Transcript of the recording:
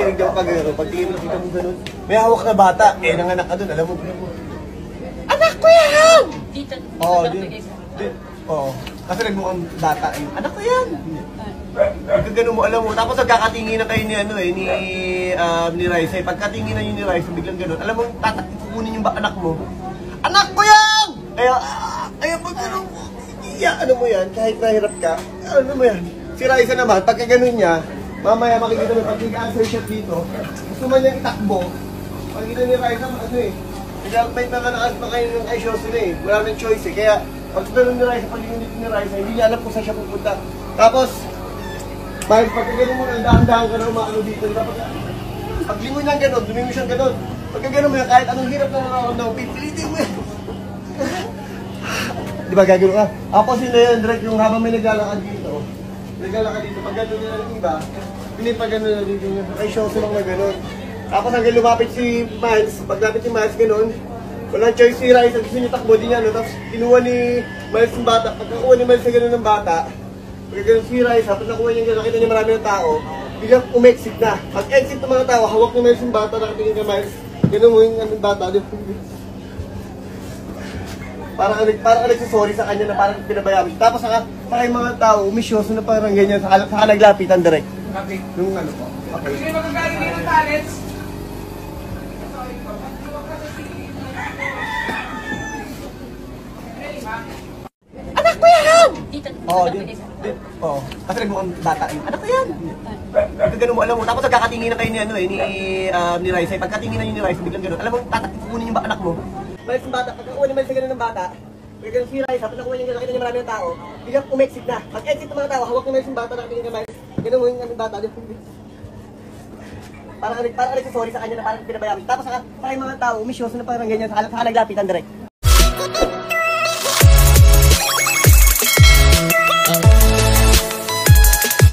nakikinig ako pag gano'n. Pag tingin mo nakita mo gano'n, may hawak na bata. Eh, nanganak ka doon, alam mo. Anak ko yan! Dito. Oo, oo. Kasi nagmukhang bata. Anak ko yan! Pagkagano mo, alam mo, tapos nagkakatingin na kayo ni ano eh, ni Raisa. Pagkatingin na yun ni Raisa, biglang gano'n. Alam mo, kukunin yung anak mo. Anak ko yan! Kaya pag gano'n mo, ano mo yan, kahit nahirap ka, ano mo yan. Si Raisa naman, pagka gano'n niya, mamaya makikita mo, pag nag-answer shot dito, gusto man niyang itakbo, pagkita ni Raisa, ano eh, may mga nakaas pa kayo ng Aishoso na eh, wala nang choice eh, kaya pag gano'n ni Raisa, pag dito ni Raisa, hindi niya alam kung saan siya pupunta. Tapos, pagka gano'n mo, dahan-dahan ka na umaano dito, dapat pag lingon niyang gano'n, lumingon siyang gano'n, pagka gano'n mo yan, kahit anong hirap na nakakamdaw, pipilitin mo yan. Di ba gagano ka? Tapos yun na yun, direct yung habang may naglalakad dito, pag gano'n nila ng iba, hindi pa gano'n na dito nyo, kay Shoso lang na gano'n. Tapos hanggang lumapit si Miles, paglapit si Miles gano'n, walang choice si Raisa, gusto niya takbo din yan, no? Tapos kinuha ni Miles ng bata, pagkakuha ni Miles na gano'n ng bata, pagka gano'n si Raisa, pag nakuha niya gano'n, nakita niya marami ng tao, biglang umexit na. Pag exit ng mga tao, hawak ni Miles yung bata, nakatingin ka Miles, gano'n mo yung bata, di ba? Parang nagsasorry sa kanya na parang pinabayaan. Tapos saka yung mga tao, umisyoso na parang ganyan, saka naglapitan direct. Okay. Yung ano po. Okay. Hindi magagaling din ng talents. Anak ko yan! Dito. Oo. Kasi nagmukhang bata. Anak ko yan! Pagkagano mo, alam mo. Tapos nagkakatingin na kayo ni, ano, ni Raisa. Pagkatingin na yun ni Raisa, biglang gano'n. Alam mo, kukunin yung anak mo. Miles ng bata, pagkakuha ni Miles na gano'n ng bata, pagkagano si Raisa, pag nakuha niya gano'n, nakita niya marami ng tao, biglang umexit na. Pag exit ng mga tao, hawak ni Miles yung bata, nakatingin ka Miles. Gano'n mo yung bata. Parang nagsasorry sa kanya na parang pinabayaan. Tapos saka yung mga tao, umisyoso na parang ganyan, saka naglapitan direct.